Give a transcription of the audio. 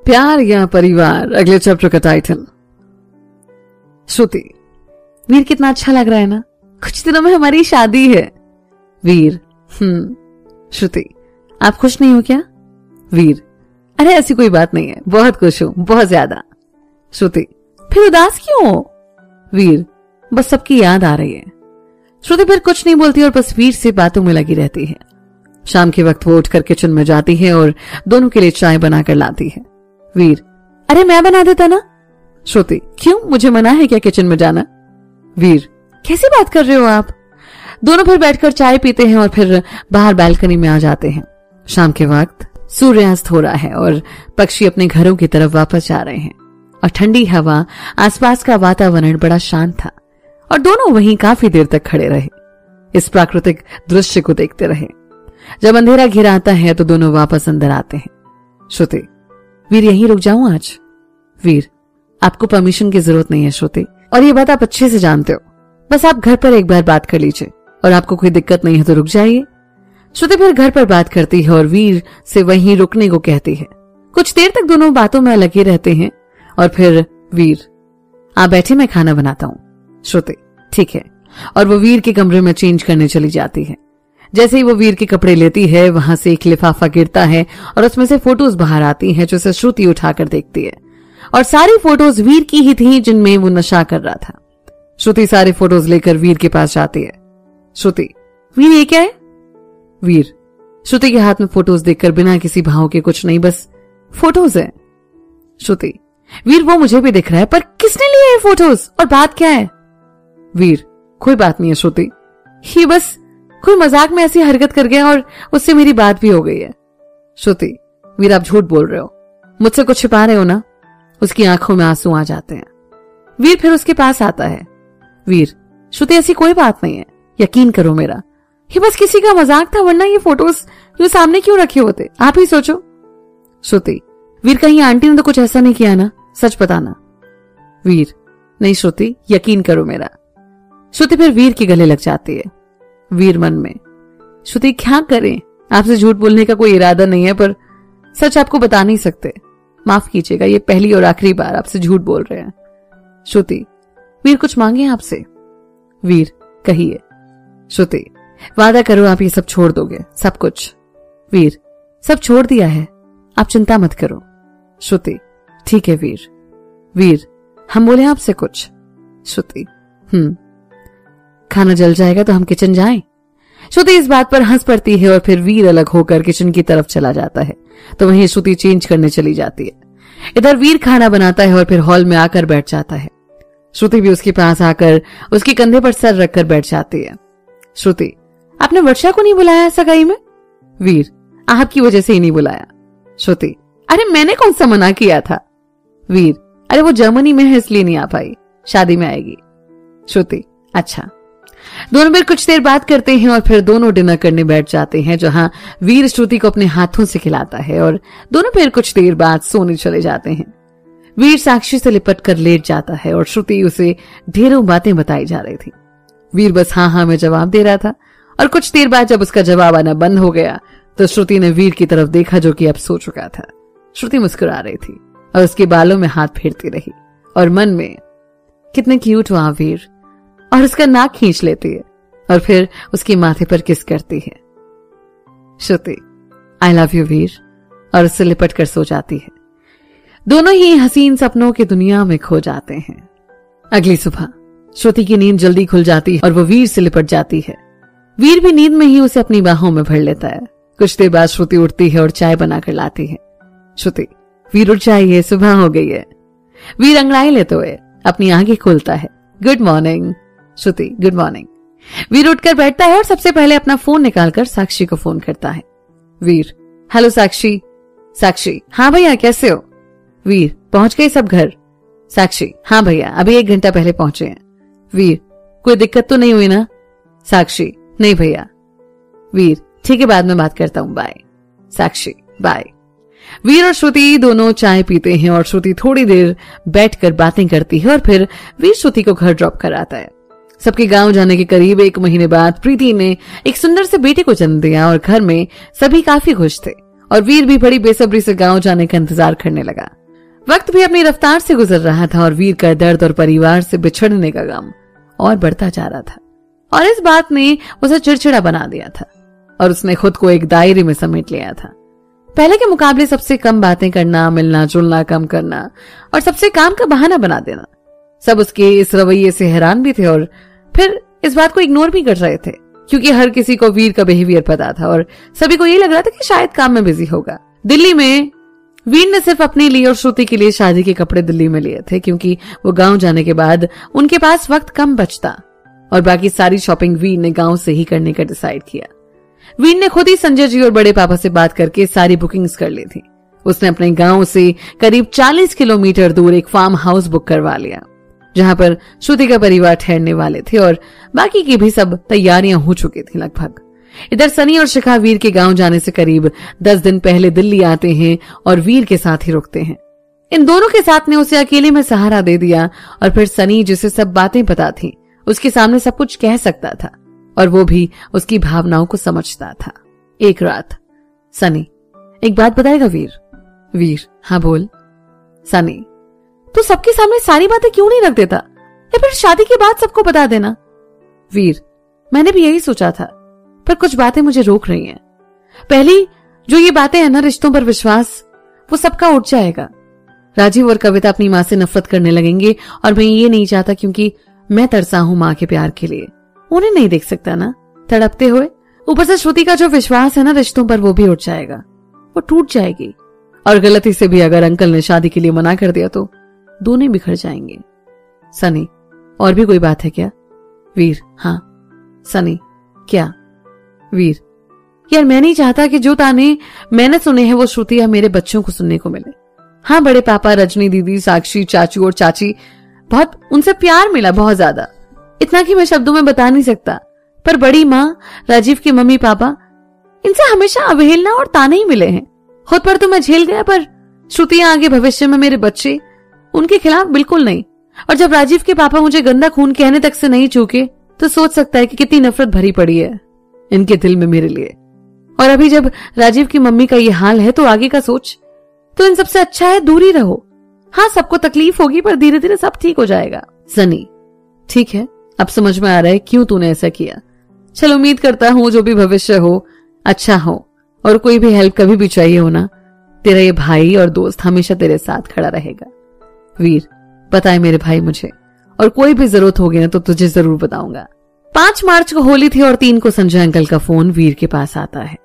प्यार या परिवार, अगले चैप्टर का टाइटल। श्रुति, वीर कितना अच्छा लग रहा है ना, कुछ दिनों में हमारी शादी है। वीर, श्रुति, आप खुश नहीं हो क्या? वीर, अरे ऐसी कोई बात नहीं है, बहुत खुश हूं, बहुत ज्यादा। श्रुति, फिर उदास क्यों हो? वीर, बस सबकी याद आ रही है। श्रुति फिर कुछ नहीं बोलती और बस वीर से बातों में लगी रहती है। शाम के वक्त वो उठकर किचन में जाती है और दोनों के लिए चाय बनाकर लाती है। वीर, अरे मैं बना देता ना। श्रुति, क्यों, मुझे मना है क्या किचन में जाना? वीर, कैसी बात कर रहे हो आप? दोनों फिर बैठकर चाय पीते हैं और फिर बाहर बालकनी में आ जाते हैं। शाम के वक्त सूर्यास्त हो रहा है और पक्षी अपने घरों की तरफ वापस जा रहे हैं और ठंडी हवा, आसपास का वातावरण बड़ा शांत था और दोनों वहीं काफी देर तक खड़े रहे, इस प्राकृतिक दृश्य को देखते रहे। जब अंधेरा घिरा आता है तो दोनों वापस अंदर आते हैं। श्रुति, वीर यहीं रुक जाऊं आज? वीर, आपको परमिशन की जरूरत नहीं है श्रुति, और ये बात आप अच्छे से जानते हो। बस आप घर पर एक बार बात कर लीजिए और आपको कोई दिक्कत नहीं है तो रुक जाइए। श्रुति फिर घर पर बात करती है और वीर से वहीं रुकने को कहती है। कुछ देर तक दोनों बातों में लगे रहते हैं और फिर वीर, आप बैठे, मैं खाना बनाता हूं। श्रुति, ठीक है, और वो वीर के कमरे में चेंज करने चली जाती है। जैसे ही वो वीर के कपड़े लेती है, वहां से एक लिफाफा गिरता है और उसमें से फोटोज बाहर आती हैं, जो उसे श्रुति उठाकर देखती है और सारी फोटोज वीर की ही थी जिनमें वो नशा कर रहा था। श्रुति सारे फोटोज लेकर वीर के पास जाती है। श्रुति, वीर ये क्या है? वीर, श्रुति के हाथ में फोटोज देखकर बिना किसी भाव के, कुछ नहीं, बस फोटोज है। श्रुति, वीर वो मुझे भी दिख रहा है, पर किसने लिए ये फोटोज और बात क्या है? वीर, कोई बात नहीं है श्रुति, ही बस कोई मजाक में ऐसी हरकत कर गया और उससे मेरी बात भी हो गई है। श्रुति, वीर आप झूठ बोल रहे हो, मुझसे कुछ छिपा रहे हो ना? उसकी आंखों में आंसू आ जाते हैं। वीर फिर उसके पास आता है। वीर, श्रुति ऐसी कोई बात नहीं है, यकीन करो मेरा, ये बस किसी का मजाक था, वरना ये फोटोज यूं सामने क्यों रखे होते, आप ही सोचो। श्रुति, वीर कहीं आंटी ने तो कुछ ऐसा नहीं किया ना, सच बताना। वीर, नहीं श्रुति, यकीन करो मेरा। श्रुति फिर वीर के गले लग जाती है। वीर मन में, श्रुति क्या करें, आपसे झूठ बोलने का कोई इरादा नहीं है, पर सच आपको बता नहीं सकते, माफ कीजिएगा, ये पहली और आखिरी बार आपसे झूठ बोल रहे हैं। श्रुति, वीर कुछ मांगे आपसे? वीर, कहिए। श्रुति, वादा करो आप ये सब छोड़ दोगे, सब कुछ। वीर, सब छोड़ दिया है, आप चिंता मत करो। श्रुति, ठीक है वीर। वीर, हम बोले आपसे कुछ? श्रुति, खाना जल जाएगा तो हम किचन जाएं? श्रुति इस बात पर हंस पड़ती है और फिर वीर अलग होकर किचन की तरफ चला जाता है, तो वहीं श्रुति चेंज करने चली जाती है। इधर वीर खाना बनाता है और फिर हॉल में आकर बैठ जाता है। श्रुति भी उसके पास आकर उसके कंधे पर सर रखकर बैठ जाती है। श्रुति, आपने वर्षा को नहीं बुलाया सगाई में? वीर, आपकी वजह से ही नहीं बुलाया। श्रुति, अरे मैंने कौन सा मना किया था? वीर, अरे वो जर्मनी में है इसलिए नहीं आ पाई, शादी में आएगी। श्रुति, अच्छा। दोनों फिर कुछ देर बात करते हैं और फिर दोनों डिनर करने बैठ जाते हैं, जहां वीर श्रुति को अपने हाथों से खिलाता है और दोनों फिर कुछ देर बाद सोने चले जाते हैं। वीर साक्षी से लिपट कर लेट जाता है और श्रुति उसे ढेरों बातें बताई जा रही थी। वीर बस हाँ में जवाब दे रहा था और कुछ देर बाद जब उसका जवाब आना बंद हो गया तो श्रुति ने वीर की तरफ देखा, जो कि अब सो चुका था। श्रुति मुस्कुरा रही थी और उसके बालों में हाथ फेरती रही और मन में, कितने क्यूट हुआ वीर, और उसका नाक खींच लेती है और फिर उसके माथे पर किस करती है। श्रुति, आई लव यू वीर, और उससे लिपट कर सो जाती है। दोनों ही हसीन सपनों की दुनिया में खो जाते हैं। अगली सुबह श्रुति की नींद जल्दी खुल जाती है और वो वीर से लिपट जाती है। वीर भी नींद में ही उसे अपनी बाहों में भर लेता है। कुछ देर बाद श्रुति उठती है और चाय बनाकर लाती है। श्रुति, वीर उठ जाइए, सुबह हो गई है। वीर अंगड़ाई लेते हुए अपनी आंखें खोलता है। Good morning. Shruti, good morning. Veer उठकर बैठता है और सबसे पहले अपना फोन निकालकर साक्षी को फोन करता है। वीर, हेलो साक्षी। साक्षी, हाँ भैया कैसे हो? वीर, पहुंच गए सब घर? साक्षी, हाँ भैया अभी 1 घंटा पहले पहुंचे हैं। वीर, कोई दिक्कत तो नहीं हुई ना? साक्षी, नहीं भैया। वीर, ठीक है, बाद में बात करता हूं, बाय। साक्षी, बाय। वीर और श्रुति दोनों चाय पीते हैं और श्रुति थोड़ी देर बैठकर बातें करती है और फिर वीर श्रुति को घर ड्रॉप कराता है। सबके गांव जाने के करीब 1 महीने बाद प्रीति ने एक सुंदर से बेटे को जन्म दिया और घर में सभी काफी खुश थे और वीर भी बड़ी बेसब्री से गांव जाने का इंतजार करने लगा। वक्त भी अपनी रफ्तार से गुजर रहा था और वीर का दर्द और परिवार से बिछड़ने का गम और बढ़ता जा रहा था, और इस बात ने उसे चिड़चिड़ा बना दिया था और उसने खुद को एक दायरे में समेट लिया था। पहले के मुकाबले सबसे कम बातें करना, मिलना जुलना कम करना और सबसे काम का बहाना बना देना। सब उसके इस रवैये से हैरान भी थे और फिर इस बात को इग्नोर भी कर रहे थे, क्योंकि हर किसी को वीर का बिहेवियर पता था और सभी को ये लग रहा था कि शायद काम में बिजी होगा। दिल्ली में वीर ने सिर्फ अपने लिए और श्रुति के लिए शादी के कपड़े दिल्ली में लिए थे, क्योंकि वो गांव जाने के बाद उनके पास वक्त कम बचता और बाकी सारी शॉपिंग वीर ने गांव से ही करने का डिसाइड किया। वीर ने खुद ही संजय जी और बड़े पापा से बात करके सारी बुकिंग्स कर ली थी। उसने अपने गांव से करीब 40 किलोमीटर दूर एक फार्म हाउस बुक करवा लिया, जहां पर श्रुति का परिवार ठहरने वाले थे और बाकी की भी सब तैयारियां हो चुकी थी लगभग। इधर सनी और शिखा वीर के गांव जाने से करीब 10 दिन पहले दिल्ली आते हैं और वीर के साथ ही रुकते हैं। इन दोनों के साथ ने उसे अकेले में सहारा दे दिया और फिर सनी, जिसे सब बातें पता थी, उसके सामने सब कुछ कह सकता था और वो भी उसकी भावनाओं को समझता था। एक रात सनी, एक बात बताएगा वीर? वीर, हाँ बोल। सनी, तू सबके सामने सारी बातें क्यों नहीं रख देता, या फिर शादी के बाद सबको बता देना? वीर, मैंने भी यही सोचा था, पर कुछ बातें मुझे रोक रही हैं। पहली जो ये बातें हैं ना, रिश्तों पर विश्वास, वो सबका उठ जाएगा। राजीव और कविता अपनी माँ से नफरत करने लगेंगे और मैं ये नहीं चाहता, क्योंकि मैं तरसा हूं माँ के प्यार के लिए। उन्हें नहीं देख सकता ना तड़पते हुए। ऊपर से श्रुति का जो विश्वास है ना रिश्तों पर, वो भी उठ जाएगा, वो टूट जाएगी। और गलती से भी अगर अंकल ने शादी के लिए मना कर दिया तो दोनों बिखर जाएंगे। सनी, और भी कोई बात है क्या? वीर, हाँ। सनी, क्या? वीर, यार मैं नहीं चाहता कि जो ताने मैंने सुने हैं वो श्रुति या मेरे बच्चों को सुनने को मिले। हाँ, बड़े पापा, रजनी दीदी, साक्षी, चाचू और चाची, बहुत उनसे प्यार मिला, बहुत ज्यादा, इतना कि मैं शब्दों में बता नहीं सकता। पर बड़ी माँ, राजीव के मम्मी पापा, इनसे हमेशा अवहेलना और ताने ही मिले हैं। खुद पर तो मैं झेल गया, पर श्रुतियां आगे भविष्य में मेरे बच्चे, उनके खिलाफ बिल्कुल नहीं। और जब राजीव के पापा मुझे गंदा खून कहने तक से नहीं चूके, तो सोच सकता है कि कितनी नफरत भरी पड़ी है इनके दिल में मेरे लिए। और अभी जब राजीव की मम्मी का ये हाल है, तो आगे का सोच। तो इन सबसे अच्छा है दूर ही रहो। हाँ, सबको तकलीफ होगी, पर धीरे धीरे सब ठीक हो जाएगा। सनी, ठीक है, अब समझ में आ रहा है क्यों तूने ऐसा किया। चल, उम्मीद करता हूँ जो भी भविष्य हो अच्छा हो, और कोई भी हेल्प कभी भी चाहिए हो ना, तेरा ये भाई और दोस्त हमेशा तेरे साथ खड़ा रहेगा। वीर, बताए मेरे भाई मुझे, और कोई भी जरूरत होगी ना तो तुझे जरूर बताऊंगा। 5 मार्च को होली थी और 3 को संजय अंकल का फोन वीर के पास आता है।